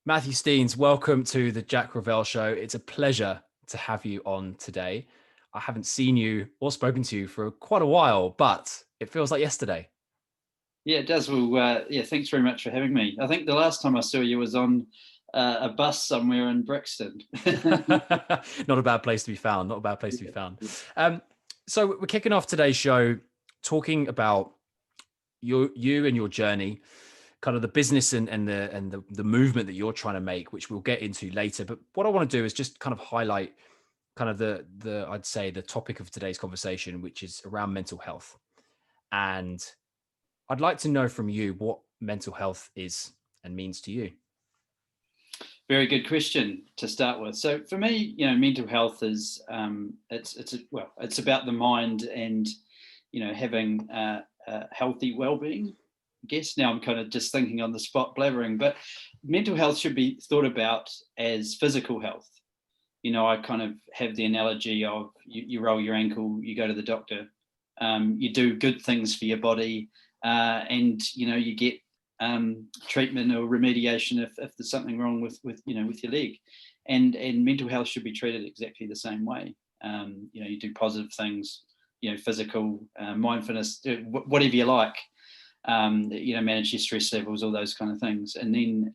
Matthew Steans, welcome to the Jack Revell Show. It's a pleasure to have you on today. I haven't seen you or spoken to you for quite a while, but it feels like yesterday. Yeah, it does. Well, yeah, thanks very much for having me. I think the last time I saw you was on a bus somewhere in Brixton. Not a bad place to be found. Not a bad place to be found. So we're kicking off today's show talking about you and your journey, kind of the business and the movement that you're trying to make, which we'll get into later. But what I want to do is just kind of highlight kind of the I'd say the topic of today's conversation, which is around mental health. And I'd like to know from you what mental health is and means to you. Very good question to start with. So for me, mental health is it's about the mind and having healthy well-being. I guess now I'm kind of just thinking on the spot, blabbering, but mental health should be thought about as physical health. I kind of have the analogy of you roll your ankle, you go to the doctor, you do good things for your body, and you get treatment or remediation if there's something wrong with your leg, and mental health should be treated exactly the same way. You do positive things, physical, mindfulness, whatever you like. Manage your stress levels, all those kind of things, and then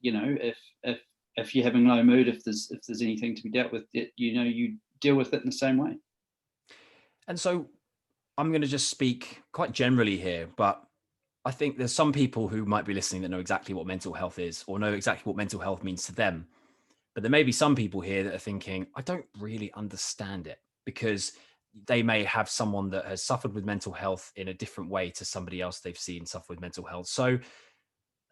if you're having low mood, if there's anything to be dealt with, you deal with it in the same way. And so I'm going to just speak quite generally here, but I think there's some people who might be listening that know exactly what mental health is or know exactly what mental health means to them. But there may be some people here that are thinking, I don't really understand it, because they may have someone that has suffered with mental health in a different way to somebody else they've seen suffer with mental health. So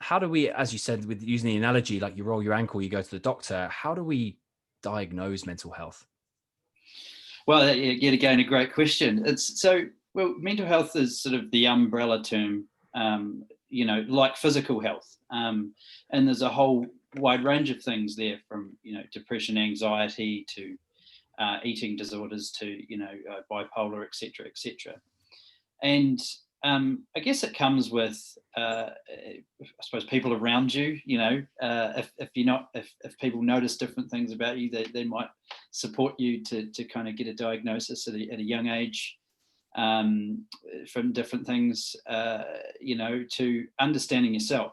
how do we, as you said, with using the analogy, like you roll your ankle, you go to the doctor, how do we diagnose mental health? Well, yet again, a great question. Mental health is sort of the umbrella term, like physical health. And there's a whole wide range of things there, from, depression, anxiety, to eating disorders, to, bipolar, et cetera, et cetera. And I guess it comes with, I suppose, people around you. If people notice different things about you, they might support you to kind of get a diagnosis at a young age, from different things, to understanding yourself.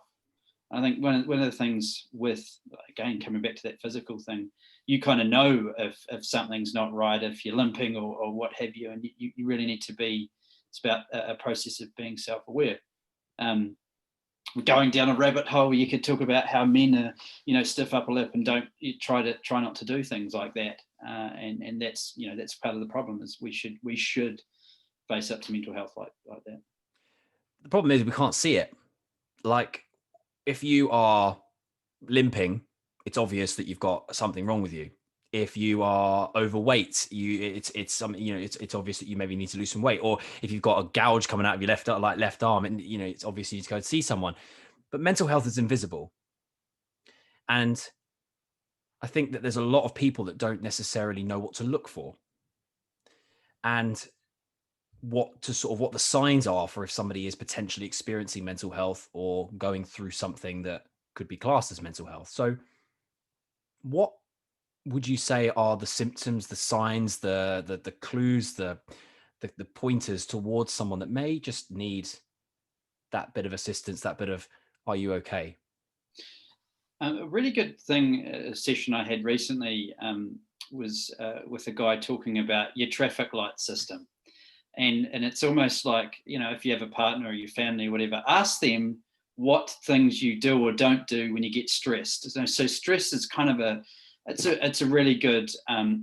I think one of the things with, again, coming back to that physical thing, you kind of know if something's not right, if you're limping or what have you, and you really need to be. It's about a process of being self-aware. Going down a rabbit hole, you could talk about how men are, stiff upper lip and try not to do things like that. And that's part of the problem, is we should face up to mental health like that. The problem is we can't see it. Like, if you are limping, it's obvious that you've got something wrong with you. If you are overweight, it's something, it's obvious that you maybe need to lose some weight. Or if you've got a gouge coming out of your left arm, and it's obvious you need to go and see someone. But mental health is invisible. And I think that there's a lot of people that don't necessarily know what to look for, and what the signs are for if somebody is potentially experiencing mental health or going through something that could be classed as mental health. So what would you say are the symptoms, the signs, the clues, the pointers towards someone that may just need that bit of assistance, that bit of, are you okay? A really good thing, a session I had recently, was with a guy talking about your traffic light system. And it's almost like, if you have a partner or your family or whatever, ask them what things you do or don't do when you get stressed. So stress is kind of it's a really good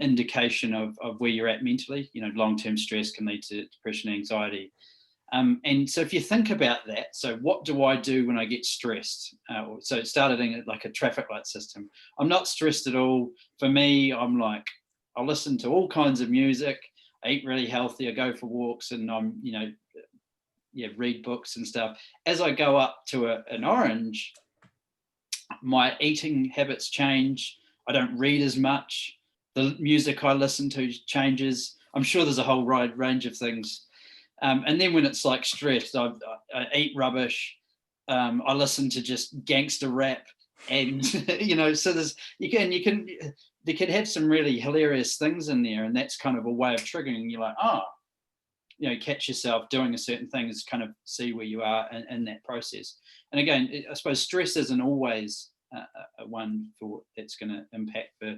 indication of where you're at mentally. Long-term stress can lead to depression, anxiety. And so if you think about that, so what do I do when I get stressed? So it started in like a traffic light system. I'm not stressed at all. For me, I'm like, I listen to all kinds of music. I eat really healthy. I go for walks, and I'm, read books and stuff. As I go up to an orange, my eating habits change. I don't read as much. The music I listen to changes. I'm sure there's a whole wide range of things. And then when it's like stressed, I eat rubbish. I listen to just gangster rap. And so they could have some really hilarious things in there, and that's kind of a way of triggering. You're like, oh, catch yourself doing a certain thing, is kind of see where you are in that process. And again, I suppose stress isn't always a one for that's going to impact for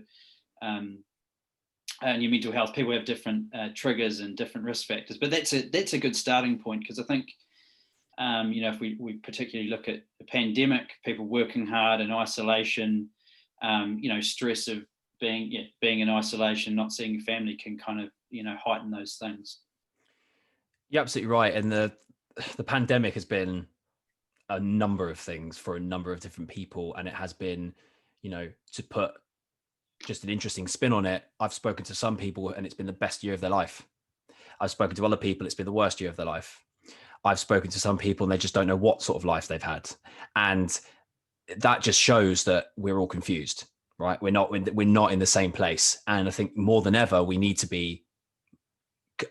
and your mental health. People have different triggers and different risk factors, but that's a good starting point, because I think if we particularly look at the pandemic, people working hard in isolation, stress of being in isolation, not seeing your family, can kind of heighten those things. You're absolutely right, and the pandemic has been a number of things for a number of different people, and it has been, to put just an interesting spin on it, I've spoken to some people and it's been the best year of their life. I've spoken to other people, it's been the worst year of their life. I've spoken to some people and they just don't know what sort of life they've had. And that just shows that we're all confused, right? We're not in the same place. And I think more than ever, we need to be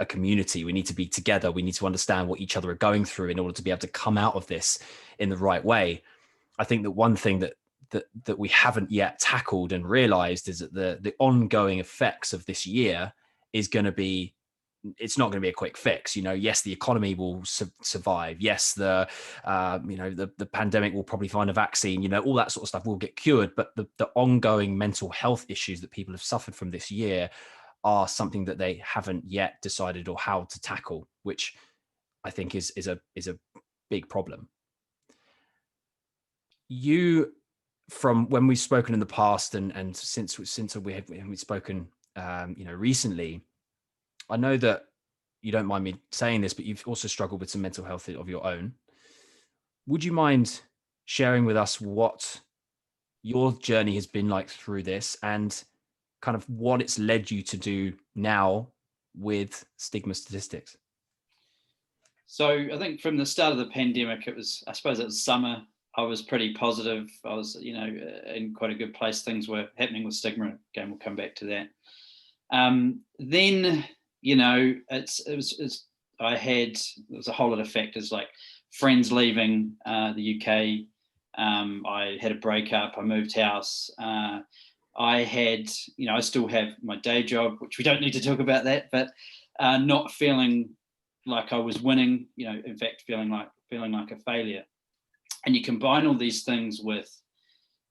a community. We need to be together. We need to understand what each other are going through in order to be able to come out of this in the right way. I think that one thing that we haven't yet tackled and realized is that the ongoing effects of this year is going to be, it's not going to be a quick fix. Yes, the economy will survive. Yes, the pandemic will probably find a vaccine, all that sort of stuff will get cured. But the ongoing mental health issues that people have suffered from this year are something that they haven't yet decided or how to tackle, which I think is a big problem. You, from when we've spoken in the past and since we've spoken, recently, I know that you don't mind me saying this, but you've also struggled with some mental health of your own. Would you mind sharing with us what your journey has been like through this, and kind of what it's led you to do now with Stigma Statistics? So I think from the start of the pandemic, it was summer. I was pretty positive. I was, in quite a good place. Things were happening with Stigma. Again, we'll come back to that. Then, there was a whole lot of factors, like friends leaving the UK. I had a breakup. I moved house. I still have my day job, which we don't need to talk about that, but not feeling like I was winning. In fact, feeling like a failure. And you combine all these things with,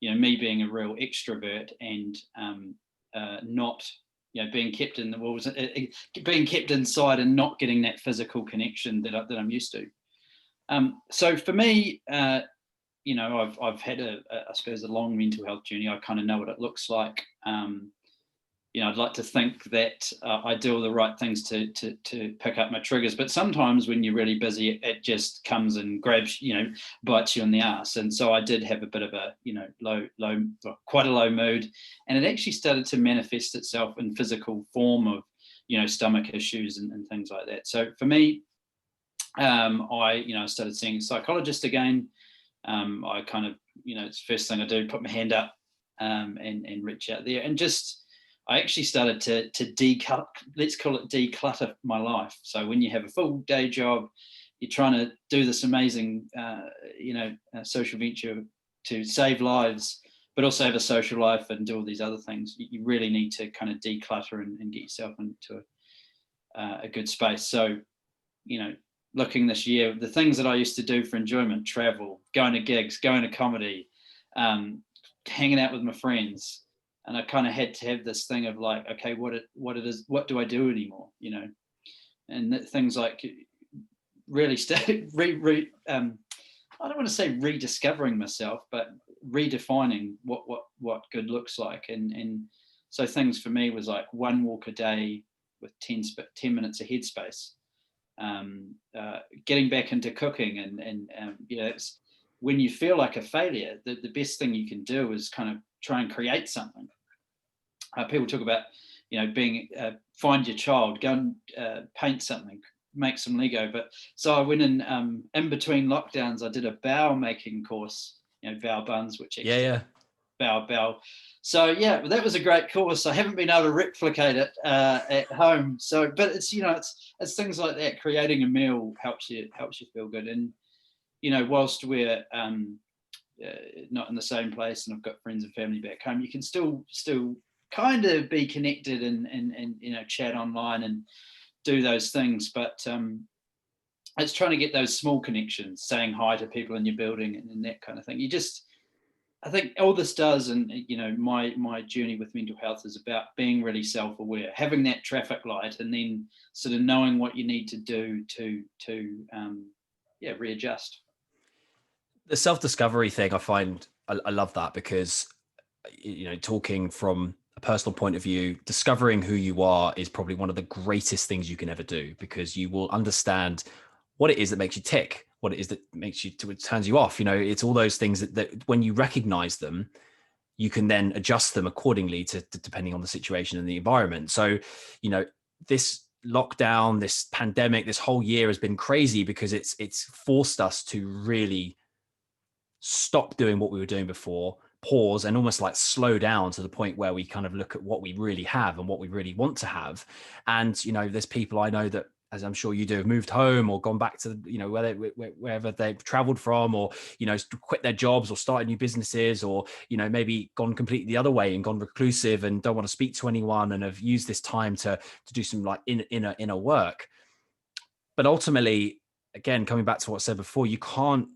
me being a real extrovert and not, being kept in the walls, being kept inside and not getting that physical connection that I'm used to. So for me, I've had I suppose a long mental health journey. I kind of know what it looks like. I'd like to think that I do all the right things to pick up my triggers, but sometimes when you're really busy, it just comes and grabs, bites you in the ass. And so I did have a bit of a, quite a low mood, and it actually started to manifest itself in physical form of, stomach issues and things like that. So for me, I started seeing a psychologist again. I kind of, it's the first thing I do, put my hand up and reach out there, and just, I actually started to declutter my life. So when you have a full day job, you're trying to do this amazing, social venture to save lives, but also have a social life and do all these other things. You really need to kind of declutter and get yourself into a good space. So, looking this year, the things that I used to do for enjoyment, travel, going to gigs, going to comedy, hanging out with my friends. And I kind of had to have this thing of like, okay, what do I do anymore? And things like really I don't want to say rediscovering myself, but redefining what good looks like. And so things for me was like one walk a day with 10 minutes of headspace, getting back into cooking. And it's, when you feel like a failure, the best thing you can do is kind of try and create something. People talk about, being, find your child, go and paint something, make some Lego. But so I went in between lockdowns, I did a bao making course, bao buns, which actually bao. So yeah, that was a great course. I haven't been able to replicate it at home. So, but it's, it's things like that. Creating a meal helps you feel good. And, whilst we're, not in the same place, and I've got friends and family back home, you can still kind of be connected and chat online and do those things, but it's trying to get those small connections, saying hi to people in your building and that kind of thing. I think all this does, and my journey with mental health is about being really self-aware, having that traffic light, and then sort of knowing what you need to do to readjust. The self-discovery thing, I find I love that, because talking from a personal point of view, discovering who you are is probably one of the greatest things you can ever do, because you will understand what it is that makes you tick, what it is that makes you, it turns you off. It's all those things that when you recognize them, you can then adjust them accordingly to depending on the situation and the environment. So, this lockdown, this pandemic, this whole year has been crazy, because it's forced us to really stop doing what we were doing before, pause, and almost like slow down to the point where we kind of look at what we really have and what we really want to have. And there's people I know that, as I'm sure you do, have moved home or gone back to wherever they've traveled from, or quit their jobs or started new businesses, or maybe gone completely the other way and gone reclusive and don't want to speak to anyone, and have used this time to do some like inner work. But ultimately, again, coming back to what I said before, you can't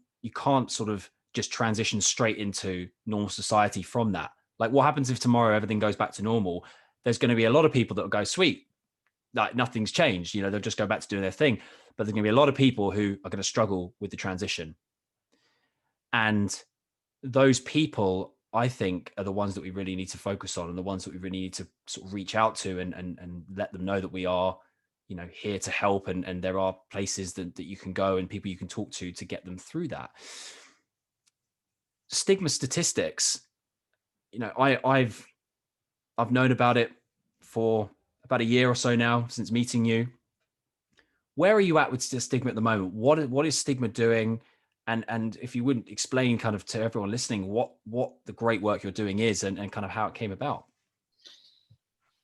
sort of just transition straight into normal society from that. Like, what happens if tomorrow everything goes back to normal? There's going to be a lot of people that will go, sweet, like nothing's changed. They'll just go back to doing their thing. But there's going to be a lot of people who are going to struggle with the transition. And those people, I think, are the ones that we really need to focus on, and the ones that we really need to sort of reach out to and let them know that we are, here to help. And there are places that you can go and people you can talk to get them through that. Stigma Statistics, I've known about it for about a year or so now, since meeting you. Where are you at with Stigma at the moment? What is Stigma doing? And if you wouldn't explain kind of to everyone listening what the great work you're doing is, and kind of how it came about.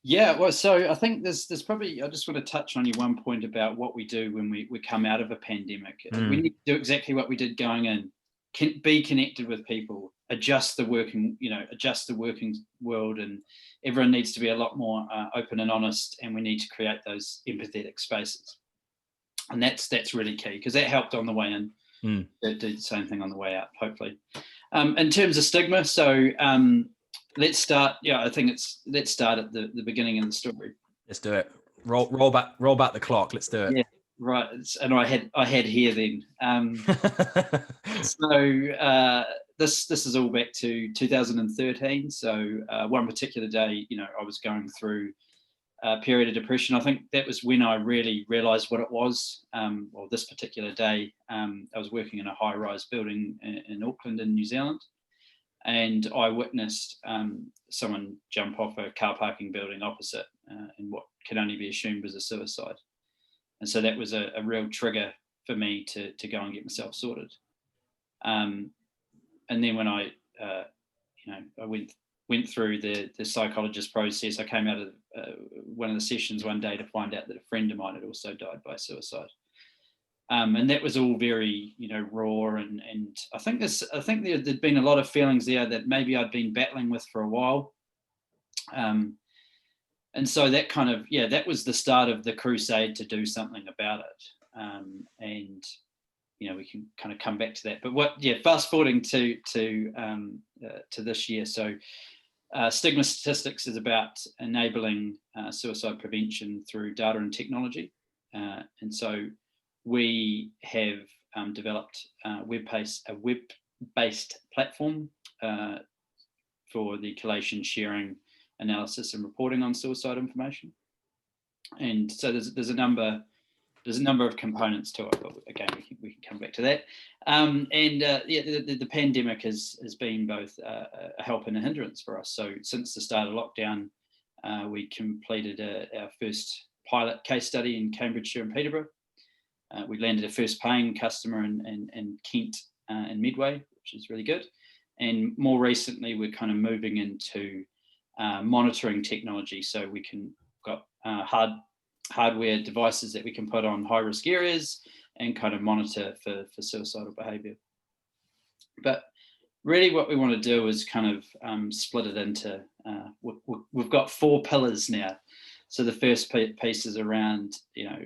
Yeah, well, so I think there's probably, I just want to touch on your one point about what we do when we come out of a pandemic. We need to do exactly what we did going in. Be connected with people, adjust the working world, and everyone needs to be a lot more open and honest, and we need to create those empathetic spaces. And that's really key, because that helped on the way in. Do the same thing on the way out, hopefully. In terms of Stigma, so let's start. Yeah, I think let's start at the beginning of the story. Let's do it. Roll back the clock. Let's do it. Yeah, right. And I had hair then. So this is all back to 2013. So one particular day, I was going through a period of depression. I think that was when I really realised what it was. Well, this particular day, I was working in a high-rise building in Auckland in New Zealand, and I witnessed someone jump off a car parking building opposite in what can only be assumed was a suicide. And so that was a real trigger for me to go and get myself sorted. And then when I went through the psychologist process, I came out of one of the sessions one day to find out that a friend of mine had also died by suicide. And that was all very, raw, and I think there'd been a lot of feelings there that maybe I'd been battling with for a while. And so that kind of, that was the start of the crusade to do something about it. And we can kind of come back to that. But fast forwarding to this year. So Stigma Statistics is about enabling suicide prevention through data and technology. And so we have developed a web-based platform for the collation, sharing, analysis, and reporting on suicide information. And so there's a number of components to it, but again, we can come back to that. The pandemic has been both a help and a hindrance for us. So since the start of lockdown, we completed our first pilot case study in Cambridgeshire and Peterborough. We landed a first paying customer in Kent and Medway, which is really good. And more recently, we're kind of moving into monitoring technology. So we got hardware devices that we can put on high risk areas and kind of monitor for suicidal behaviour. But really what we want to do is kind of split it into, we've got 4 pillars now. So the first piece is around,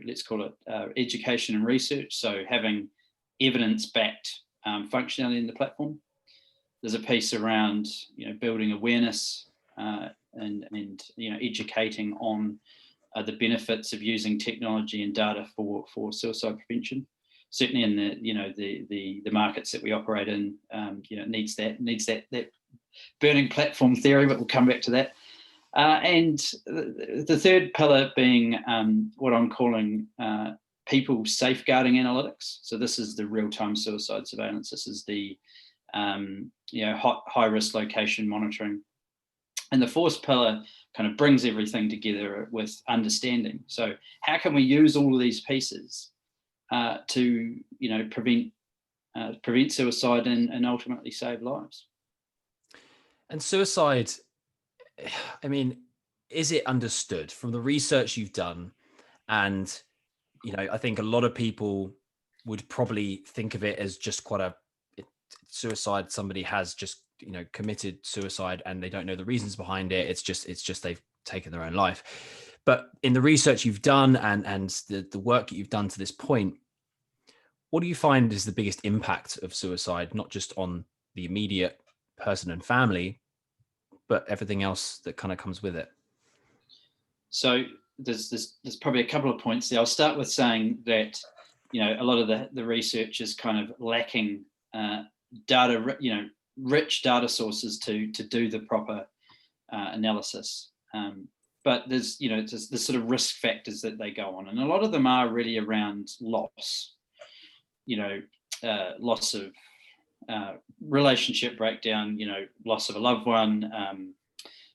let's call it education and research. So having evidence-backed functionality in the platform. There's a piece around, building awareness and educating on the benefits of using technology and data for suicide prevention. Certainly in the markets that we operate in, needs that burning platform theory, but we'll come back to that. And the third pillar being what I'm calling people safeguarding analytics. So this is the real-time suicide surveillance. This is the high-risk location monitoring. And the fourth pillar kind of brings everything together with understanding. So how can we use all of these pieces to prevent suicide and ultimately save lives? And suicide, I mean, is it understood from the research you've done? And, I think a lot of people would probably think of it as just suicide. Somebody has just, committed suicide and they don't know the reasons behind it. It's just they've taken their own life. But in the research you've done and the work that you've done to this point, what do you find is the biggest impact of suicide, not just on the immediate person and family, but everything else that kind of comes with it? So there's probably a couple of points there. I'll start with saying that, a lot of the research is kind of lacking data, rich data sources to do the proper analysis. But there's the sort of risk factors that they go on, and a lot of them are really around loss. Loss of relationship breakdown, loss of a loved one,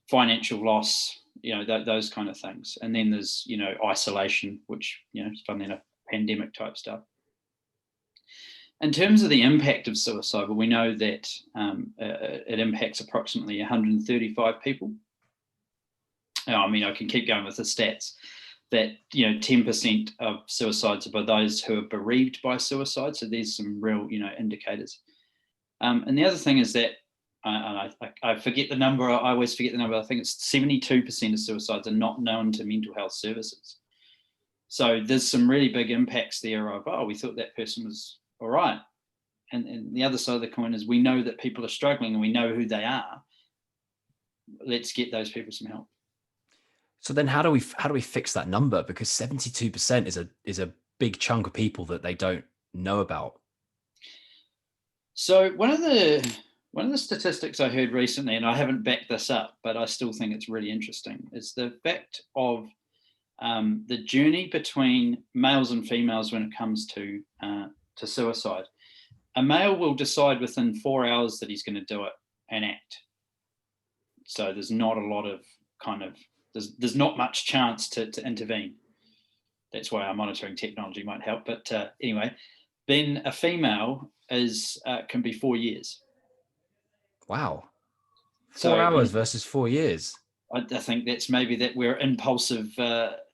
financial loss, those kind of things. And then there's, isolation, which, is funny enough, pandemic type stuff. In terms of the impact of suicide, well, we know that it impacts approximately 135 people. I can keep going with the stats. That 10% of suicides are by those who are bereaved by suicide. So there's some real indicators. And the other thing is that I forget the number. I always forget the number. I think it's 72% of suicides are not known to mental health services. So there's some really big impacts there of, we thought that person was all right. And the other side of the coin is we know that people are struggling and we know who they are. Let's get those people some help. So then how do we fix that number? Because 72% is a big chunk of people that they don't know about. So one of the statistics I heard recently, and I haven't backed this up, but I still think it's really interesting, is the fact of the journey between males and females when it comes to suicide. A male will decide within 4 hours that he's going to do it and act. So there's not a lot of there's not much chance to intervene. That's why our monitoring technology might help. But anyway, then a female can be 4 years. Wow. 4 hours versus 4 years. I think that's maybe that we're impulsive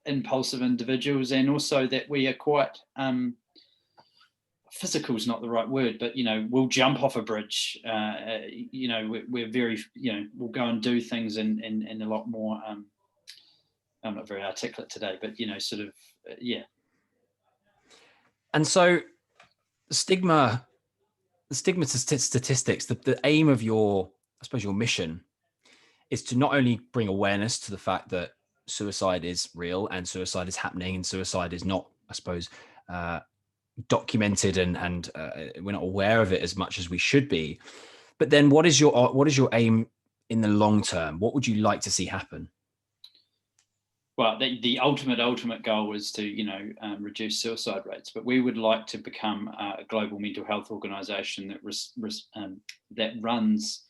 individuals, and also that we are quite physical is not the right word, but we'll jump off a bridge. We're very we'll go and do things in a lot more. I'm not very articulate today, but yeah. And so the stigma statistics, the aim of your mission is to not only bring awareness to the fact that suicide is real and suicide is happening and suicide is not, documented and we're not aware of it as much as we should be. But then what is your aim in the long term? What would you like to see happen? Well, the ultimate goal is to reduce suicide rates, but we would like to become a global mental health organisation that runs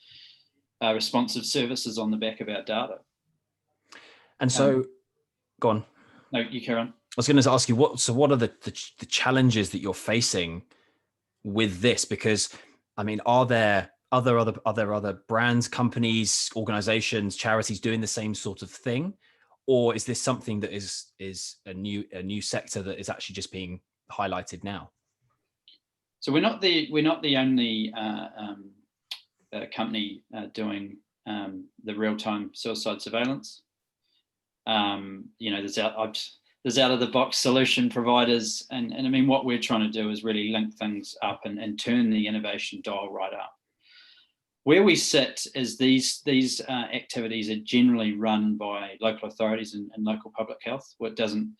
responsive services on the back of our data. And so, go on. No, you carry on. I was going to ask you what are the challenges that you're facing with this? Because are there other brands, companies, organizations, charities doing the same sort of thing? Or is this something that is a new sector that is actually just being highlighted now? So we're not the only company doing the real-time suicide surveillance. There's out-of-the-box solution providers, and I mean, what we're trying to do is really link things up and turn the innovation dial right up. Where we sit is these activities are generally run by local authorities and local public health. It doesn't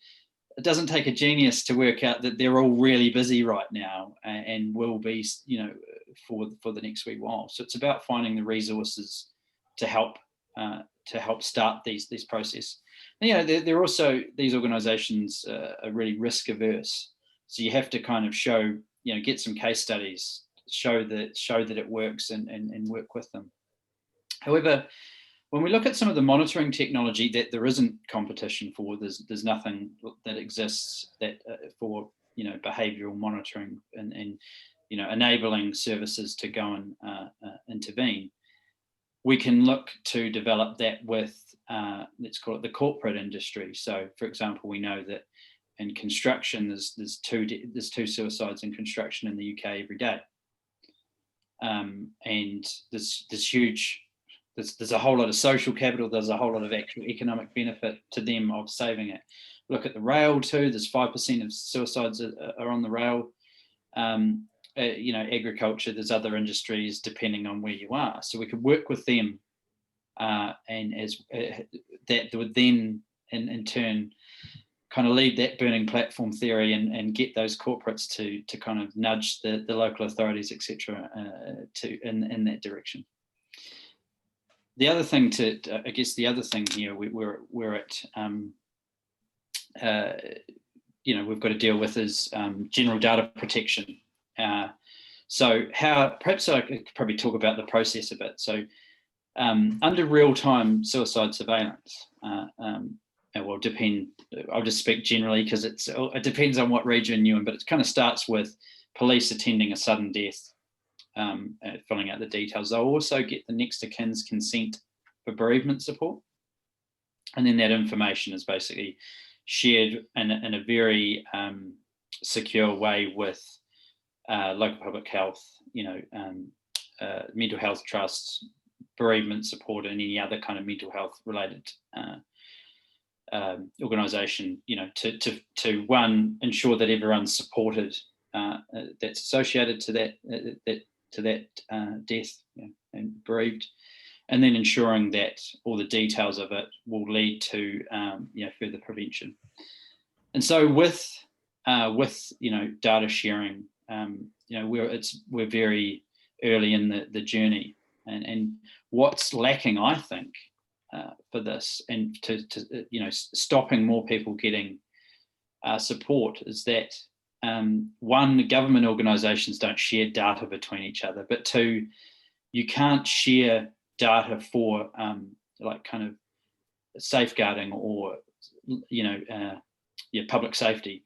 take a genius to work out that they're all really busy right now and will be, for the next wee while. So it's about finding the resources to help start these processes. And, they're also, these organisations are really risk averse. So you have to kind of show, get some case studies, show that it works and work with them. However, when we look at some of the monitoring technology that there isn't competition for, there's nothing that exists that for behavioural monitoring and enabling services to go and intervene. We can look to develop that with let's call it the corporate industry. So, for example, we know that in construction there's two suicides in construction in the UK every day, and there's a whole lot of social capital, there's a whole lot of actual economic benefit to them of saving it. Look at the rail too, there's 5% of suicides are on the rail. Agriculture, there's other industries depending on where you are. So we could work with them and as that would then in turn kind of lead that burning platform theory and get those corporates to kind of nudge the local authorities, etc., in that direction. The other thing here we're at we've got to deal with is general data protection. So perhaps I could probably talk about the process a bit. So under real-time suicide surveillance, I'll just speak generally because it depends on what region you're in, but it kind of starts with police attending a sudden death, filling out the details. They'll also get the next of kin's consent for bereavement support. And then that information is basically shared in a very secure way with local public health, mental health trusts, bereavement support, and any other kind of mental health related organisation, to one, ensure that everyone's supported that's associated to that death and bereaved, and then ensuring that all the details of it will lead to further prevention. And so with data sharing, we're very early in the journey, and what's lacking, I think, for this and to stopping more people getting support is that one, government organisations don't share data between each other, but two, you can't share data for kind of safeguarding or public safety.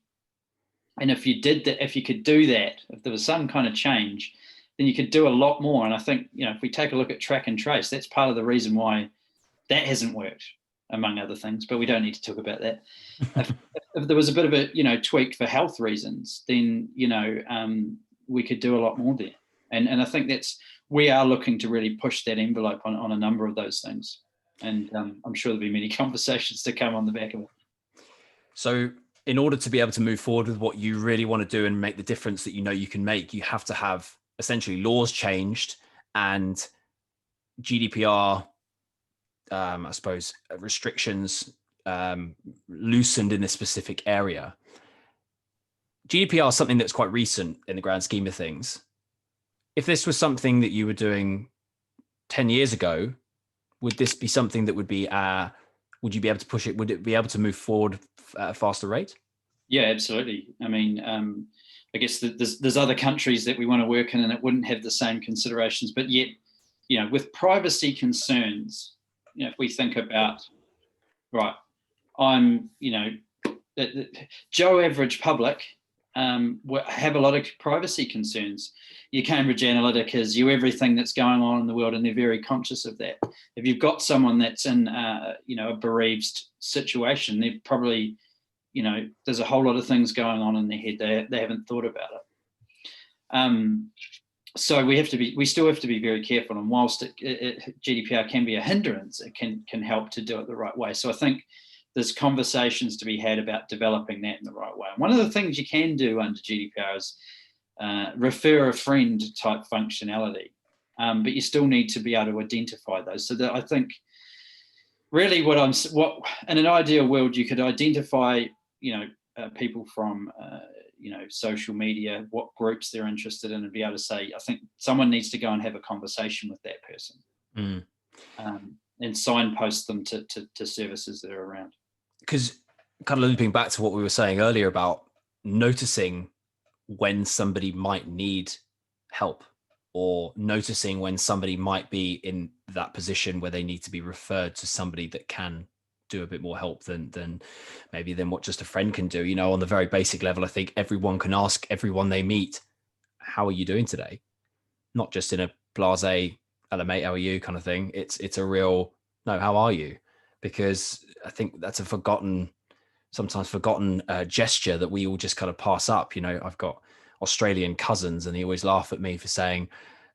And if you did that, if you could do that, if there was some kind of change, then you could do a lot more. And I think, if we take a look at track and trace, that's part of the reason why that hasn't worked, among other things, but we don't need to talk about that. If there was a bit of a, tweak for health reasons, then, we could do a lot more there. And I think we are looking to really push that envelope on a number of those things. And I'm sure there'll be many conversations to come on the back of it. So in order to be able to move forward with what you really want to do and make the difference that you can make, you have to have essentially laws changed and GDPR, I suppose, restrictions loosened in this specific area. GDPR is something that's quite recent in the grand scheme of things. If this was something that you were doing 10 years ago, would this be something that would be, would you be able to push it? Would it be able to move forward at a faster rate? Yeah, absolutely. I mean, I guess there's other countries that we want to work in and it wouldn't have the same considerations, but yet, with privacy concerns, if we think about, right, I'm, Joe average public have a lot of privacy concerns. Your Cambridge Analyticas, you everything that's going on in the world, and they're very conscious of that. If you've got someone that's in, a bereaved situation, they're probably, there's a whole lot of things going on in their head. They haven't thought about it. So we still have to be very careful. And whilst GDPR can be a hindrance, it can help to do it the right way. So I think there's conversations to be had about developing that in the right way. And one of the things you can do under GDPR is refer a friend type functionality, but you still need to be able to identify those. So that I think really what in an ideal world, you could identify, people from social media, what groups they're interested in, and be able to say, I think someone needs to go and have a conversation with that person, and signpost them to services that are around. Because kind of looping back to what we were saying earlier about noticing when somebody might need help, or noticing when somebody might be in that position where they need to be referred to somebody that can do a bit more help than what just a friend can do. On the very basic level, I think everyone can ask everyone they meet, how are you doing today? Not just in a blasé, hello mate, how are you kind of thing. It's a real, no, how are you? Because I think that's a sometimes forgotten gesture that we all just kind of pass up. I've got Australian cousins and they always laugh at me for saying,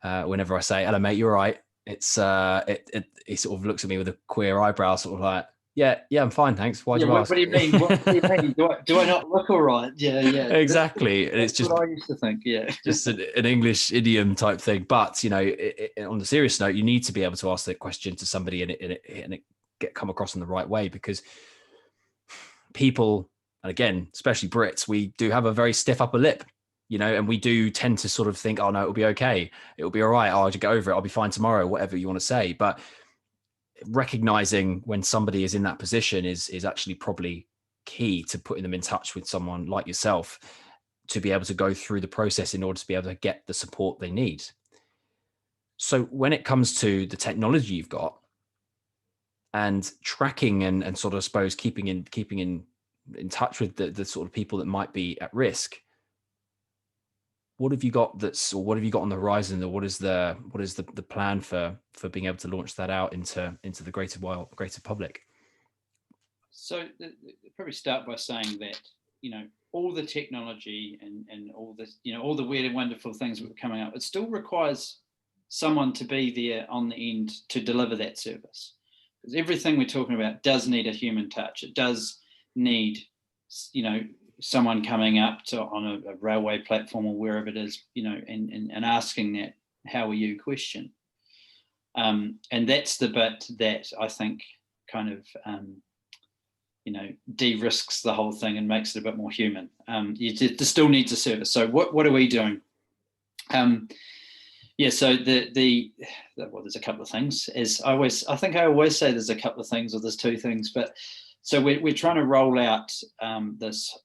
whenever I say, hello mate, you're right. It's he sort of looks at me with a queer eyebrow, sort of like, yeah, I'm fine, thanks. Why'd you ask? What do you mean? What do you mean? Do I not look all right? Yeah. Exactly. And it's just what I used to think. Yeah, just an English idiom type thing. But on the serious note, you need to be able to ask that question to somebody and it come across in the right way, because people, and again, especially Brits, we do have a very stiff upper lip, and we do tend to sort of think, oh no, it'll be okay, it'll be all right, I'll just get over it, I'll be fine tomorrow, whatever you want to say. But recognizing when somebody is in that position is actually probably key to putting them in touch with someone like yourself to be able to go through the process in order to be able to get the support they need. So when it comes to the technology you've got and tracking and sort of, I suppose, keeping in touch with the sort of people that might be at risk, what have you got what have you got on the horizon, or what is the plan for being able to launch that out into the greater public? So probably start by saying that, all the technology and all this, all the weird and wonderful things that are coming up, it still requires someone to be there on the end to deliver that service. Because everything we're talking about does need a human touch. It does need, someone coming up on a railway platform or wherever it is, and asking that "how are you" question. And that's the bit that I think kind of, de-risks the whole thing and makes it a bit more human. There still needs a service. So what are we doing? So there's a couple of things. I think I always say there's a couple of things, or there's two things. But so we're trying to roll out this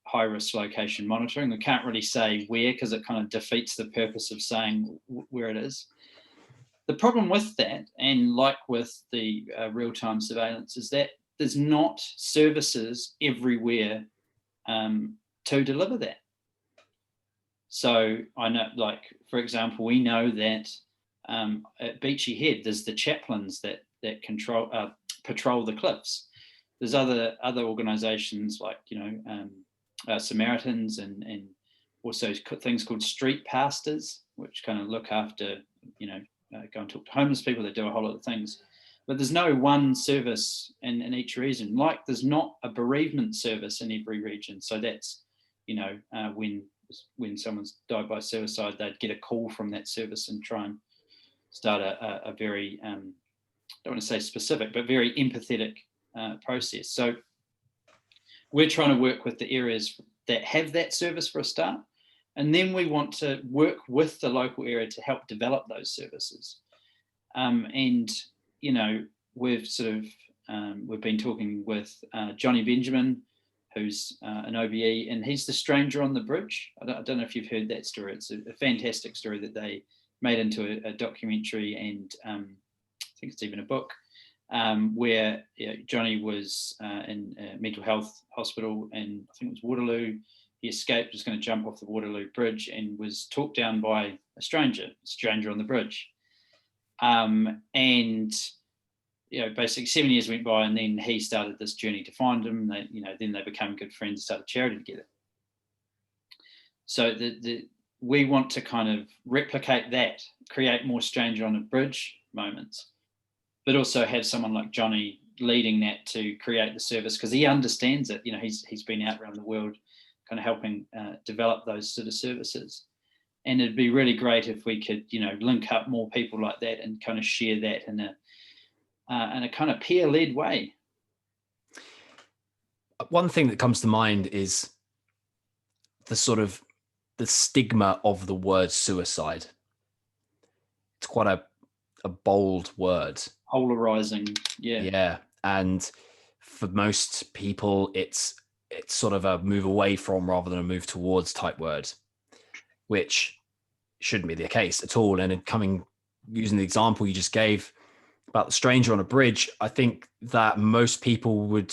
high risk location monitoring. We can't really say where, because it kind of defeats the purpose of saying where it is. The problem with that, and like with the real-time surveillance, is that there's not services everywhere to deliver that. So I know, like, for example, we know that at Beachy Head, there's the chaplains that patrol the cliffs. There's other organisations like, Samaritans and also things called street pastors, which kind of look after, go and talk to homeless people. They do a whole lot of things. But there's no one service in each region. Like there's not a bereavement service in every region. So that's, when someone's died by suicide, they'd get a call from that service and try and start a very, I don't want to say specific, but very empathetic process. So we're trying to work with the areas that have that service for a start. And then we want to work with the local area to help develop those services. We've been talking with Johnny Benjamin, who's an OBE, and he's the stranger on the bridge. I don't know if you've heard that story. It's a fantastic story that they made into a documentary, and I think it's even a book, where Johnny was in a mental health hospital, and I think it was Waterloo. He escaped, was going to jump off the Waterloo Bridge, and was talked down by a stranger on the bridge. Basically 7 years went by, and then he started this journey to find him. Then they became good friends, started charity together. So we want to kind of replicate that, create more stranger on a bridge moments, but also have someone like Johnny leading that to create the service, because he understands it. He's been out around the world kind of helping develop those sort of services. And it'd be really great if we could, link up more people like that and kind of share that in a kind of peer-led way. One thing that comes to mind is the stigma of the word suicide. It's quite a bold word. Polarizing, yeah. Yeah. And for most people, it's sort of a move away from rather than a move towards type word, which shouldn't be the case at all. And using the example you just gave about the stranger on a bridge, I think that most people would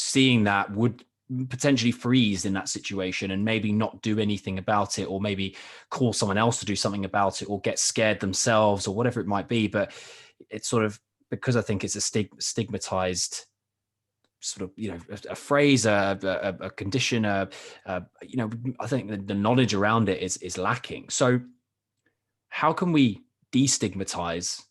potentially freeze in that situation and maybe not do anything about it, or maybe call someone else to do something about it, or get scared themselves, or whatever it might be. But it's sort of, because I think it's a stigmatized sort of, a phrase, a condition, I think the knowledge around it is lacking. So how can we destigmatize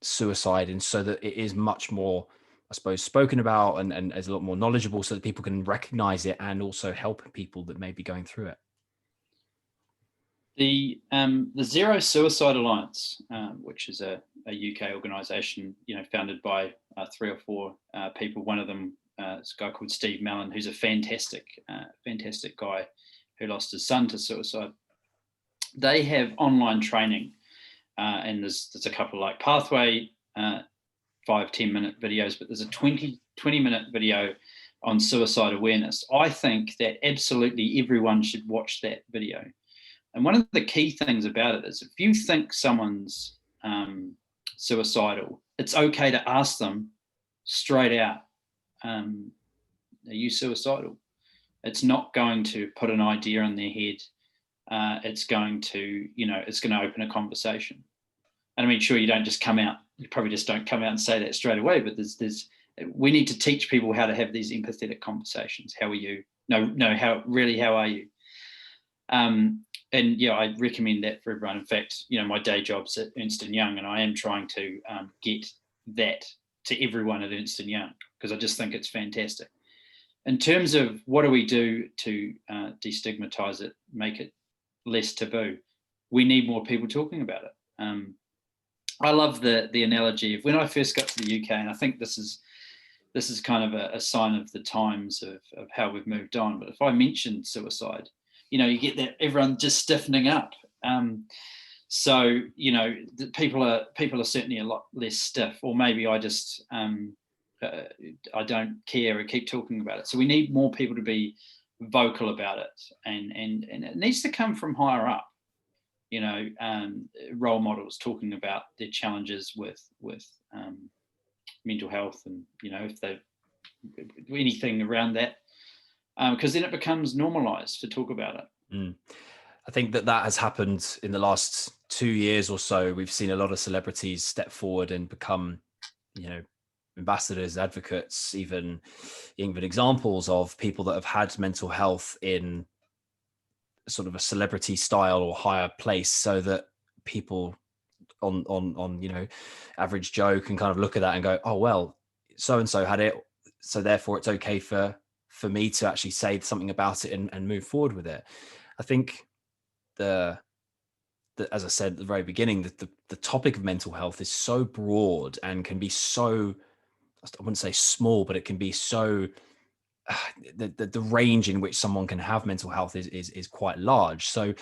suicide, and so that it is much more, I suppose, spoken about and is a lot more knowledgeable, so that people can recognize it and also help people that may be going through it? The Zero Suicide Alliance, which is a UK organisation, founded by 3 or 4 people. One of them is a guy called Steve Mellon, who's a fantastic guy who lost his son to suicide. They have online training, and there's a couple like Pathway, 5-10 minute videos, but there's a 20-minute video on suicide awareness. I think that absolutely everyone should watch that video. And one of the key things about it is, if you think someone's suicidal, it's okay to ask them straight out, are you suicidal? It's not going to put an idea in their head. It's going to open a conversation. And I mean, sure, you probably just don't come out and say that straight away, but we need to teach people how to have these empathetic conversations. How are you? No, how are you? And yeah, I recommend that for everyone. In fact, my day job's at Ernst & Young, and I am trying to get that to everyone at Ernst & Young, because I just think it's fantastic. In terms of what do we do to destigmatize it, make it less taboo, we need more people talking about it. I love the analogy of when I first got to the UK, and I think this is kind of a sign of the times of how we've moved on. But if I mentioned suicide, you get that everyone just stiffening up. So people are certainly a lot less stiff, or maybe I just I don't care or keep talking about it. So we need more people to be vocal about it, and it needs to come from higher up. Role models talking about their challenges with mental health, and if they anything around that, because then it becomes normalized to talk about it. I think that has happened in the last 2 years or so. We've seen a lot of celebrities step forward and become, ambassadors, advocates, even examples of people that have had mental health in sort of a celebrity style or higher place, so that people on average Joe can kind of look at that and go, oh well, so and so had it, so therefore it's okay for me to actually say something about it and move forward with it. I think as I said at the very beginning, the topic of mental health is so broad and can be so, I wouldn't say small, but it can be so the range in which someone can have mental health is quite large. So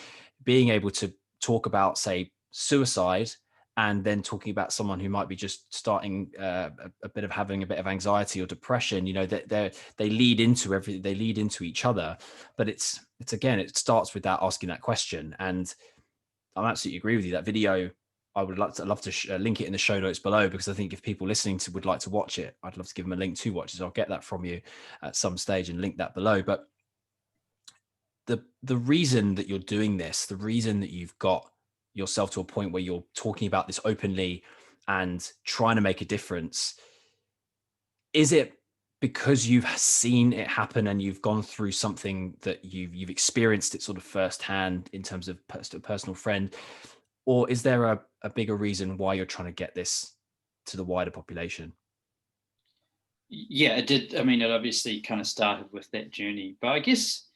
being able to talk about, say, suicide, and then talking about someone who might be just starting having a bit of anxiety or depression, that they lead into everything, they lead into each other. But it's again, it starts with that, asking that question. And I'm absolutely agree with you. That video, I would love to link it in the show notes below, because I think if people listening would like to watch it, I'd love to give them a link to watch it. So I'll get that from you at some stage and link that below. But the reason that you're doing this, the reason that you've got yourself to a point where you're talking about this openly and trying to make a difference, is it because you've seen it happen and you've gone through something that you've experienced it sort of firsthand in terms of personal friend, or is there a bigger reason why you're trying to get this to the wider population? Yeah, it did. I mean, it obviously kind of started with that journey, but I guess,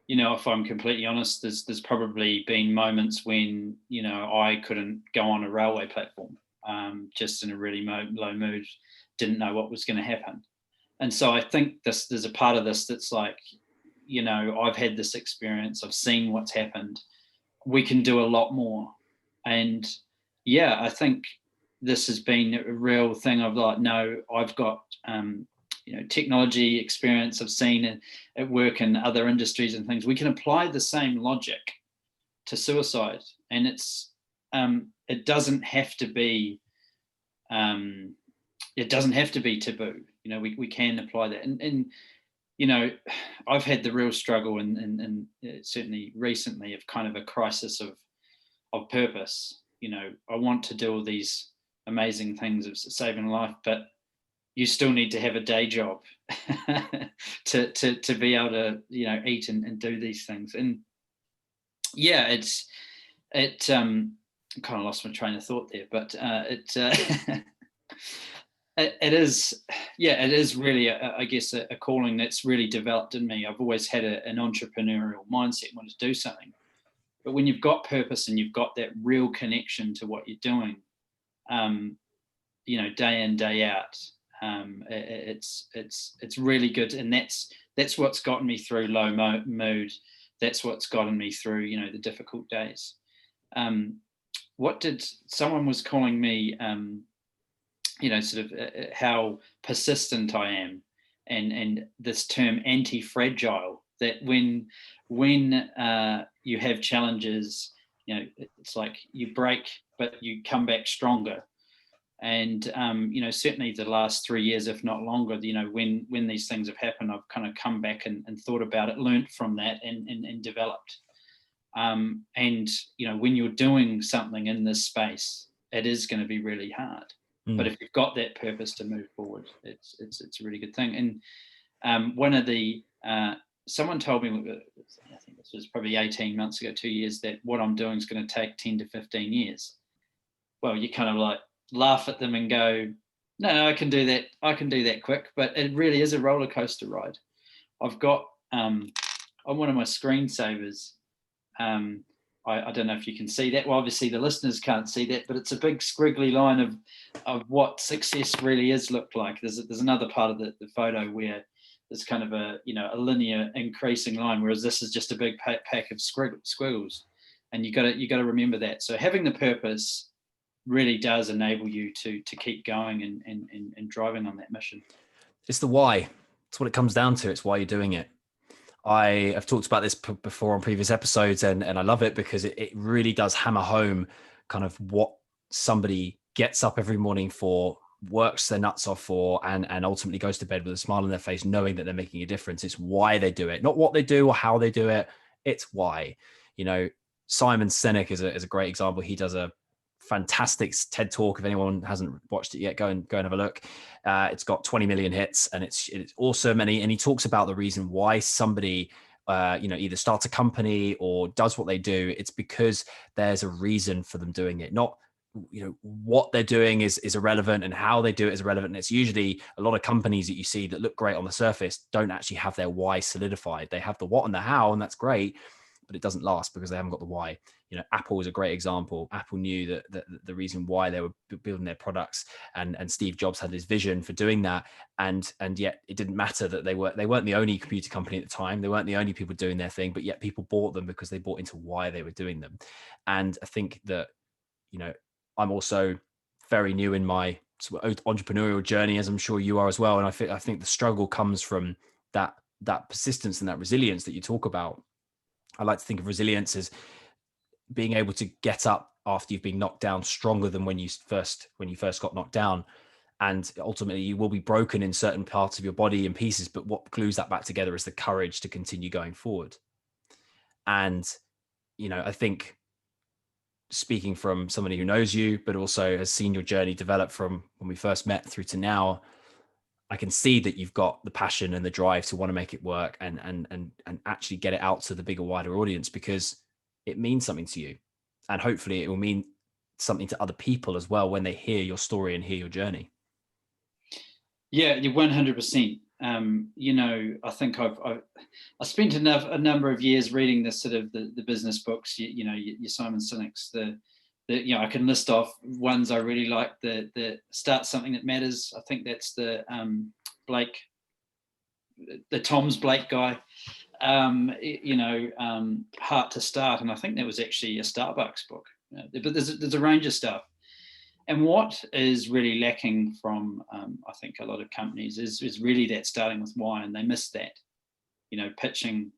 if I'm completely honest, there's probably been moments when, I couldn't go on a railway platform, just in a really low mood, didn't know what was going to happen. And so I think there's a part of this that's like, I've had this experience, I've seen what's happened. We can do a lot more. And yeah, I think this has been a real thing of like, no, I've got technology experience. I've seen it at work in other industries and things. We can apply the same logic to suicide, and it doesn't have to be taboo. We can apply that, and I've had the real struggle, and certainly recently, of kind of a crisis of purpose. I want to do all these amazing things of saving life, but you still need to have a day job to be able to eat and do these things. And yeah, I kind of lost my train of thought there, but it is really I guess a calling that's really developed in me. I've always had an entrepreneurial mindset, wanted to do something, but when you've got purpose and you've got that real connection to what you're doing, day in, day out, it's really good. And that's what's gotten me through low mood. That's what's gotten me through the difficult days. Someone was calling me sort of how persistent I am, and this term anti-fragile, that when you have challenges, it's like you break but you come back stronger. And certainly the last 3 years, if not longer, when these things have happened, I've kind of come back and thought about it, learnt from that, and developed. And when you're doing something in this space, it is going to be really hard. But if you've got that purpose to move forward, it's a really good thing. And one of the someone told me, I think this was probably 18 months ago, 2 years, that what I'm doing is going to take 10 to 15 years. Well, you kind of like laugh at them and go, no, I can do that quick. But it really is a roller coaster ride. I've got on one of my screensavers, I don't know if you can see that. Well, obviously the listeners can't see that, but it's a big squiggly line of what success really is looked like. There's another part of the photo where there's kind of a linear increasing line, whereas this is just a big pack of squiggles. And you got to remember that. So having the purpose really does enable you to keep going and driving on that mission. It's the why. It's what it comes down to. It's why you're doing it. I have talked about this before on previous episodes, and I love it because it really does hammer home kind of what somebody gets up every morning for, works their nuts off for, and ultimately goes to bed with a smile on their face, knowing that they're making a difference. It's why they do it, not what they do or how they do it. It's why. Simon Sinek is a great example. He does a fantastic TED talk. If anyone hasn't watched it yet, go and have a look. It's got 20 million hits, and it's awesome. And he talks about the reason why somebody either starts a company or does what they do. It's because there's a reason for them doing it. Not what they're doing is irrelevant, and how they do it is irrelevant. And it's usually a lot of companies that you see that look great on the surface don't actually have their why solidified. They have the what and the how, and that's great, but it doesn't last because they haven't got the why. Apple is a great example. Apple knew that the reason why they were building their products, and Steve Jobs had his vision for doing that, and yet it didn't matter that they weren't the only computer company at the time. They weren't the only people doing their thing, but yet people bought them because they bought into why they were doing them. And I think that I'm also very new in my sort of entrepreneurial journey, as I'm sure you are as well. And I think the struggle comes from that persistence and that resilience that you talk about. I like to think of resilience as being able to get up after you've been knocked down stronger than when you first got knocked down. And ultimately you will be broken in certain parts of your body in pieces, but what glues that back together is the courage to continue going forward. And, I think, speaking from somebody who knows you, but also has seen your journey develop from when we first met through to now, I can see that you've got the passion and the drive to want to make it work and actually get it out to the bigger, wider audience, because it means something to you. And hopefully it will mean something to other people as well when they hear your story and hear your journey. Yeah, you're 100%. You know, I think I spent a number of years reading this sort of the business books. You know, your Simon Sinek's, you know, I can list off ones I really like. The Start Something That Matters. I think that's the Blake, the Tom's Blake guy. You know, Heart to Start, and I think that was actually a Starbucks book. But there's a range of stuff. And what is really lacking from, I think, a lot of companies is really that starting with why, and they miss that. You know, pitching.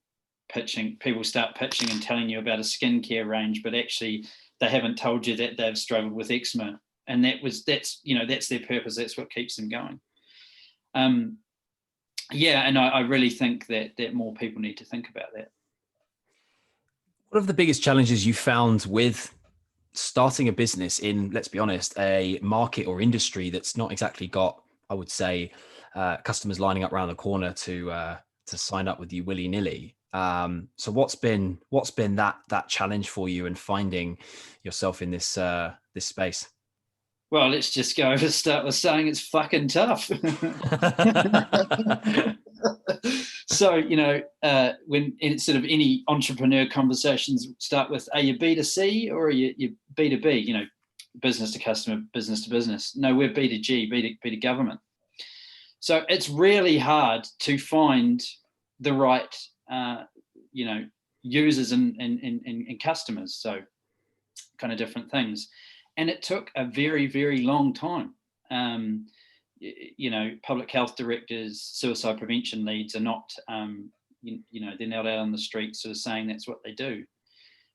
People start pitching and telling you about a skincare range, but actually they haven't told you that they've struggled with eczema, and that's their purpose. That's what keeps them going. Yeah, and I really think that more people need to think about that. What are the biggest challenges you found with starting a business in, let's be honest, a market or industry that's not exactly got, I would say, customers lining up around the corner to sign up with you willy-nilly? So what's been that challenge for you in finding yourself in this space? Well, let's just go over start with saying it's fucking tough. So, you know, when in sort of any entrepreneur conversations start with, are you B2C or are you B2B? You know, business to customer, business to business. No, we're B2G, B to government. So it's really hard to find the right, you know, users and customers. So kind of different things. And it took a very, very long time. You know, public health directors, suicide prevention leads are not, you know, they're not out on the street sort of saying that's what they do.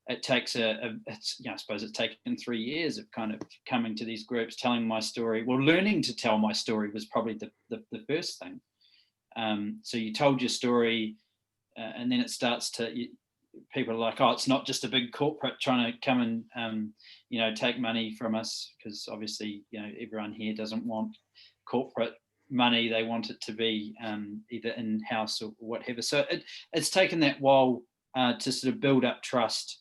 It takes it's, you know, I suppose it's taken 3 years of kind of coming to these groups, telling my story. Well, learning to tell my story was probably the first thing. So you told your story, and then it starts to, people are like, oh, it's not just a big corporate trying to come and, you know, take money from us, because obviously, you know, everyone here doesn't want corporate money. They want it to be either in-house or whatever. So it's taken that while to sort of build up trust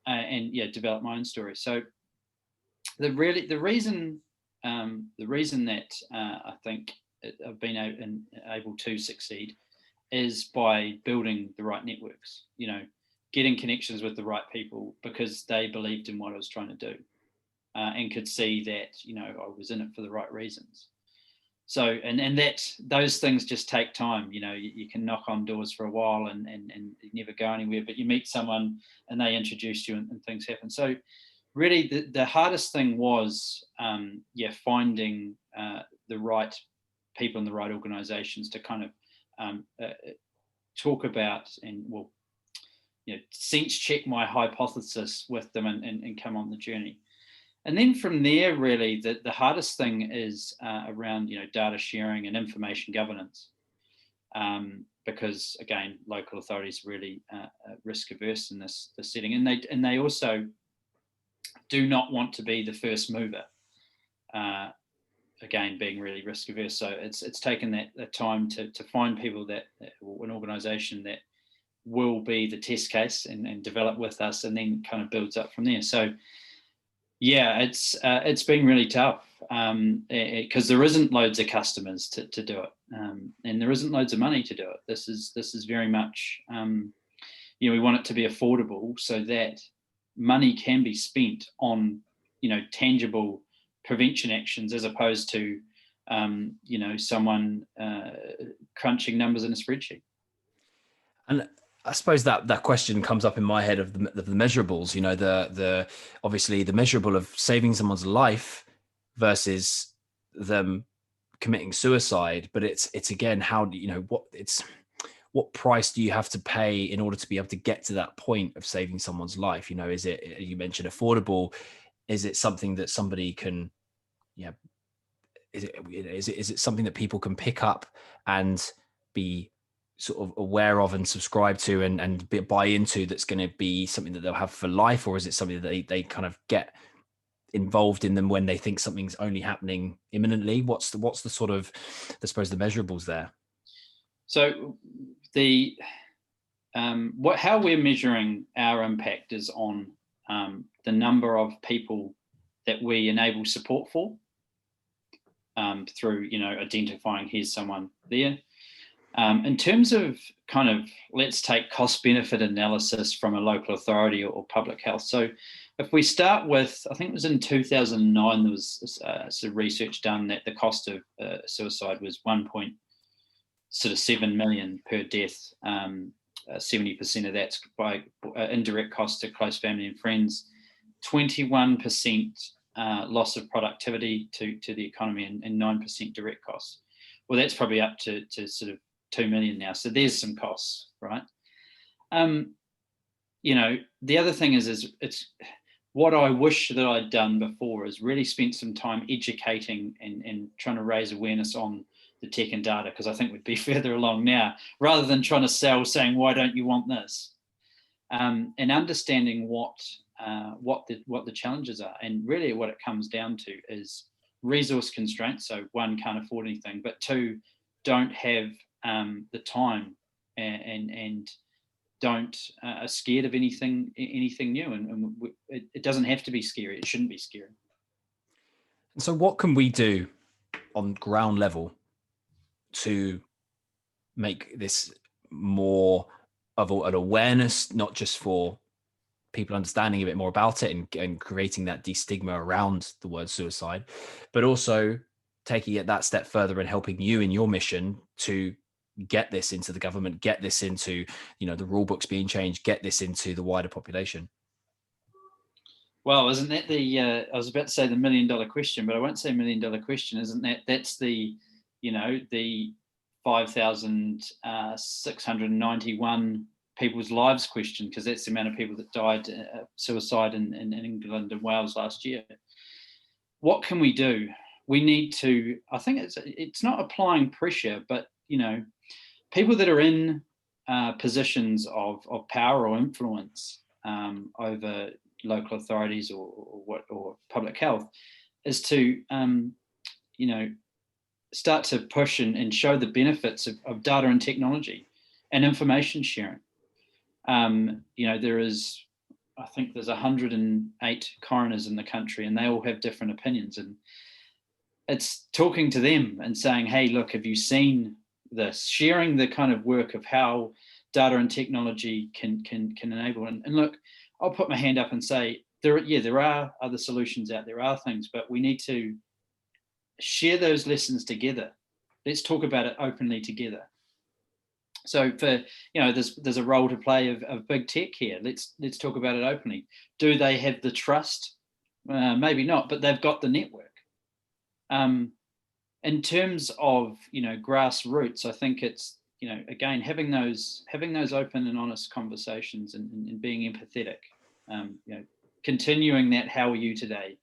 and develop my own story. So the reason that I think I've been able to succeed is by building the right networks, you know, getting connections with the right people because they believed in what I was trying to do and could see that, you know, I was in it for the right reasons. So, and that those things just take time. You know, you can knock on doors for a while and you never go anywhere, but you meet someone and they introduce you and things happen. So really the hardest thing was, finding the right people in the right organizations to kind of talk about and, well, you know, sense check my hypothesis with them and come on the journey. And then from there, really, the hardest thing is around, you know, data sharing and information governance, because again, local authorities are really risk averse in this setting, and they also do not want to be the first mover. Again, being really risk averse, so it's taken that time to find people that or an organisation that will be the test case and develop with us, and then kind of builds up from there. So. Yeah, it's been really tough because there isn't loads of customers to do it, and there isn't loads of money to do it. This is very much, you know, we want it to be affordable so that money can be spent on, you know, tangible prevention actions as opposed to, you know, someone crunching numbers in a spreadsheet. And I suppose that question comes up in my head of the measurables, you know, the obviously the measurable of saving someone's life versus them committing suicide. But it's again, how do you know what price do you have to pay in order to be able to get to that point of saving someone's life? You know, is it, you mentioned affordable, is it something that somebody can, yeah, is it something that people can pick up and be sort of aware of and subscribe to and buy into, that's going to be something that they'll have for life? Or is it something that they kind of get involved in them when they think something's only happening imminently? What's the sort of, I suppose, the measurables there? So how we're measuring our impact is on the number of people that we enable support for through, identifying here's someone there. In terms of kind of, let's take cost benefit analysis from a local authority or public health. So if we start with, I think it was in 2009, there was some research done that the cost of suicide was 1.7 million per death. 70% of that's by indirect costs to close family and friends, 21% loss of productivity to the economy, and 9% direct costs. Well, that's probably up to sort of 2 million now. So there's some costs, right? The other thing is it's what I wish that I'd done before is really spent some time educating and trying to raise awareness on the tech and data, because I think we'd be further along now, rather than trying to sell, saying, why don't you want this? And understanding what the challenges are. And really what it comes down to is resource constraints. So one, can't afford anything, but two, don't have the time and don't are scared of anything new. And it doesn't have to be scary. It shouldn't be scary. So what can we do on ground level to make this more of an awareness, not just for people understanding a bit more about it and creating that de-stigma around the word suicide, but also taking it that step further and helping you in your mission to get this into the government, get this into, the rule books being changed, get this into the wider population? Well, isn't that I was about to say the $1 million question, but I won't say $1 million question. Isn't that's the 5,691 people's lives question, because that's the amount of people that died suicide in England and Wales last year. What can we do? We need to, I think it's not applying pressure, but people that are in positions of power or influence over local authorities or public health, is to start to push and show the benefits of data and technology and information sharing. I think there's 108 coroners in the country, and they all have different opinions, and it's talking to them and saying, hey, look, have you seen this? Sharing the kind of work of how data and technology can enable. And look, I'll put my hand up and say, there are other solutions out there, are things, but we need to share those lessons together. Let's talk about it openly together. So for, there's a role to play of big tech here. Let's talk about it openly. Do they have the trust? Maybe not, but they've got the network. In terms of, grassroots, I think it's, again, having those open and honest conversations and being empathetic, continuing that, how are you today?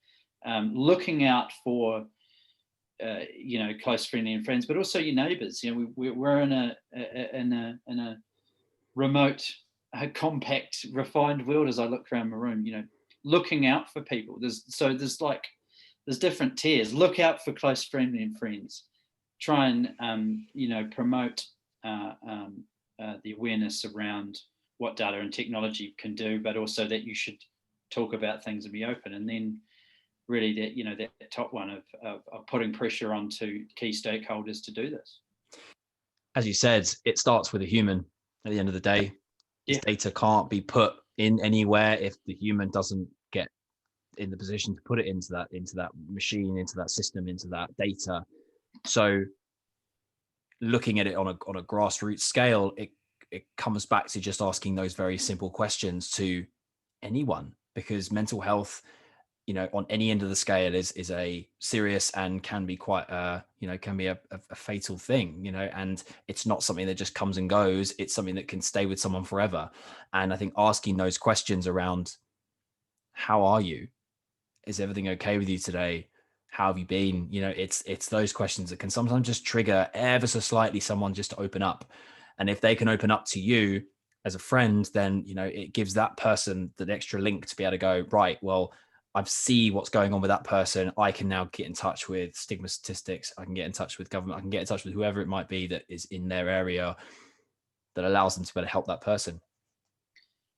Looking out for, close friendly and friends, but also your neighbours. We're in a remote, compact, refined world. As I look around my room, looking out for people. There's different tiers. Look out for close friendly and friends. Try and promote the awareness around what data and technology can do, but also that you should talk about things and be open. And then really that top one of putting pressure onto key stakeholders to do this. As you said, it starts with a human at the end of the day. This data can't be put in anywhere if the human doesn't get in the position to put it into that machine, into that system, into that data. So looking at it on a grassroots scale, it comes back to just asking those very simple questions to anyone, because mental health, on any end of the scale is a serious and can be quite can be a fatal thing, and it's not something that just comes and goes. It's something that can stay with someone forever. And I think asking those questions around, how are you? Is everything okay with you today? How have you been? It's those questions that can sometimes just trigger ever so slightly someone just to open up. And if they can open up to you as a friend, then, it gives that person the extra link to be able to go, right, well, I see what's going on with that person, I can now get in touch with Stigma Statistics. I can get in touch with government. I can get in touch with whoever it might be that is in their area that allows them to be able to help that person.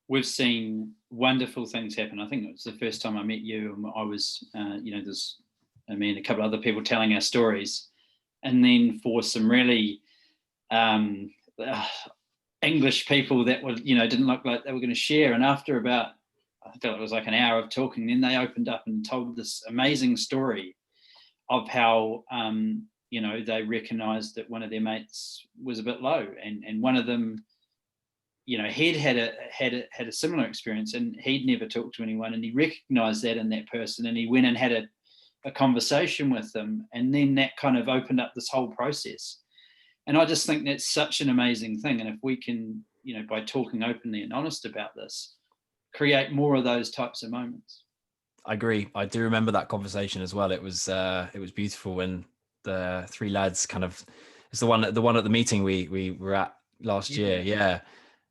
We've seen wonderful things happen. I think it was the first time I met you, and I was, there's me and a couple of other people telling our stories, and then for some really English people that were, didn't look like they were going to share. And after about, I felt it was like an hour of talking, then they opened up and told this amazing story of how, they recognised that one of their mates was a bit low, and one of them, he'd had a similar experience, and he'd never talked to anyone, and he recognised that in that person, and he went and had a conversation with them, and then that kind of opened up this whole process. And I just think that's such an amazing thing. And if we can, by talking openly and honest about this, create more of those types of moments. I agree. I do remember that conversation as well. It was beautiful when the three lads it's the one at the meeting we were at last year. Yeah.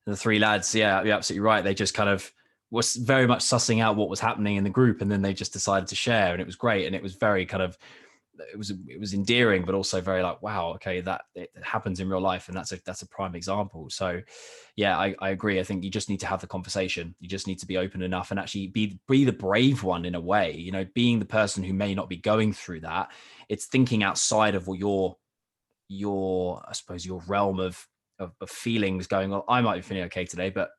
The three lads. Yeah, you're absolutely right. They just kind of was very much sussing out what was happening in the group, and then they just decided to share, and it was great. And it was very it was endearing, but also very like, wow, okay, that it happens in real life, and that's a prime example. So yeah, I agree. I think you just need to have the conversation. You just need to be open enough and actually be the brave one in a way, being the person who may not be going through that. It's thinking outside of what your I suppose your realm of feelings, going, well, I might be feeling okay today, but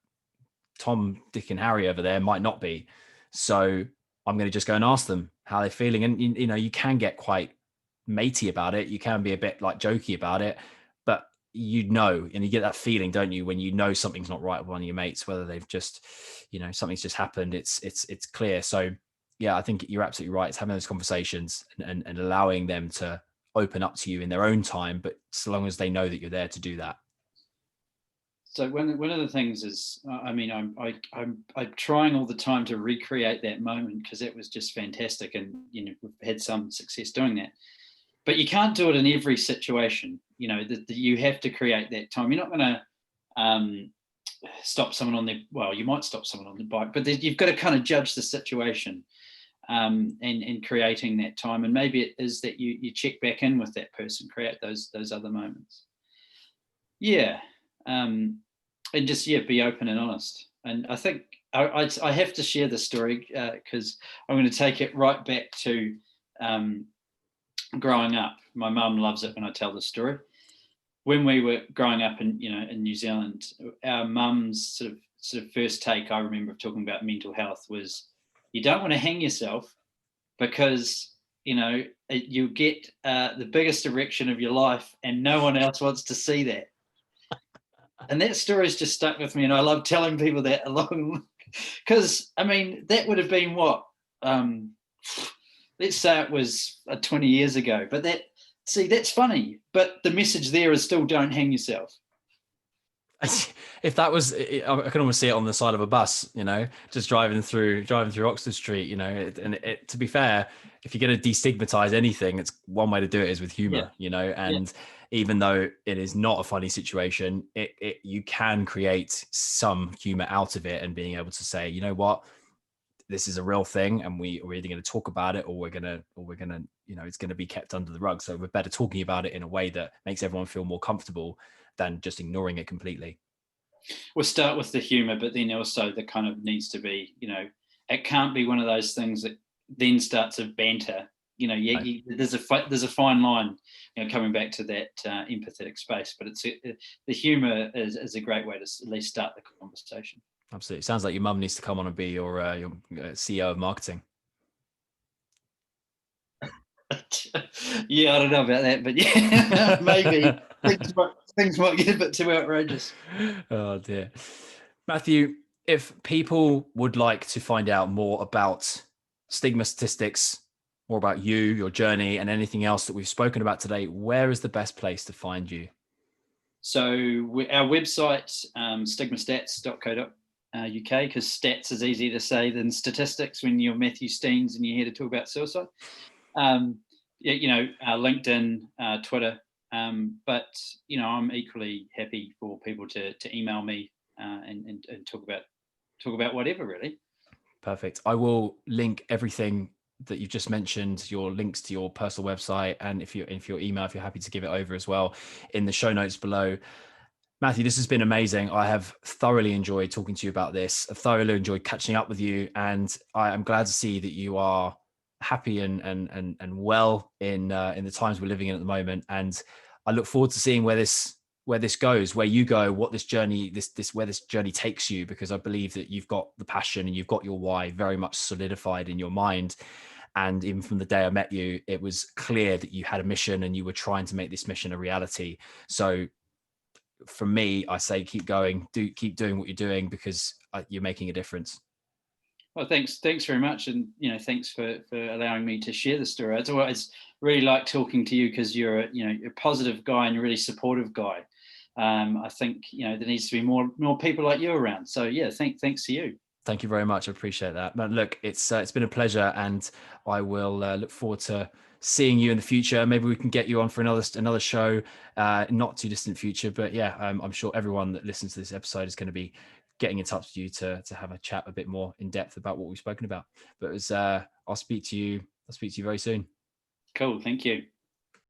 Tom, Dick and Harry over there might not be. So I'm going to just go and ask them how they're feeling. And, you can get quite matey about it. You can be a bit like jokey about it, but and you get that feeling, don't you? When something's not right with one of your mates, whether they've just, something's just happened, it's clear. So yeah, I think you're absolutely right. It's having those conversations and allowing them to open up to you in their own time, but so long as they know that you're there to do that. So one of the things is, I'm trying all the time to recreate that moment, because it was just fantastic, and we've had some success doing that. But you can't do it in every situation. You have to create that time. You're not going to stop someone you might stop someone on the bike, but you've got to kind of judge the situation, and creating that time. And maybe it is that you check back in with that person, create those other moments. Yeah. And just be open and honest. And I think I have to share the story, because I'm going to take it right back to growing up. My mum loves it when I tell the story. When we were growing up in New Zealand, our mum's sort of first take, I remember, of talking about mental health was, you don't want to hang yourself, because you get the biggest erection of your life, and no one else wants to see that. And that story's just stuck with me, and I love telling people that along, because that would have been what, let's say it was 20 years ago. But that's funny. But the message there is still, don't hang yourself. If that was, I can almost see it on the side of a bus, just driving through Oxford Street, to be fair, if you're going to destigmatize anything, it's one way to do it is with humor, and even though it is not a funny situation, you can create some humor out of it, and being able to say, you know what, this is a real thing, and we're either going to talk about it, or we're going to, it's going to be kept under the rug. So we're better talking about it in a way that makes everyone feel more comfortable than just ignoring it completely. We'll start with the humor, but then also the kind of needs to be, it can't be one of those things that then starts a banter. There's a fine line, coming back to that empathetic space. But the humor is a great way to at least start the conversation. Absolutely. Sounds like your mum needs to come on and be your CEO of marketing. Yeah, I don't know about that, but yeah, maybe things might get a bit too outrageous. Oh dear. Matthew, if people would like to find out more about Stigma Statistics, more about you, your journey, and anything else that we've spoken about today, where is the best place to find you? So our website, stigmastats.co.uk, because stats is easier to say than statistics when you're Matthew Steans and you're here to talk about suicide. LinkedIn, Twitter, but I'm equally happy for people to email me and talk about whatever, really. Perfect. I will link everything that you've just mentioned, your links to your personal website, and if your email, if you're happy to give it over as well, in the show notes below. Matthew, this has been amazing. I have thoroughly enjoyed talking to you about this. I thoroughly enjoyed catching up with you, and I am glad to see that you are happy and well in the times we're living in at the moment. And I look forward to seeing where this goes, where you go, what this journey where this journey takes you, because I believe that you've got the passion and you've got your why very much solidified in your mind. And even from the day I met you, it was clear that you had a mission and you were trying to make this mission a reality. So for me, I say keep going, keep doing what you're doing, because you're making a difference. Well, thanks very much, and thanks for allowing me to share the story. It's always really like talking to you, because you're a positive guy and a really supportive guy. I think there needs to be more people like you around. So yeah, thanks to you. Thank you very much. I appreciate that. But look, it's been a pleasure, and I will look forward to seeing you in the future. Maybe we can get you on for another show, not too distant future. But yeah, I'm sure everyone that listens to this episode is going to be getting in touch with you to have a chat a bit more in depth about what we've spoken about. But I'll speak to you very soon. Cool. Thank you.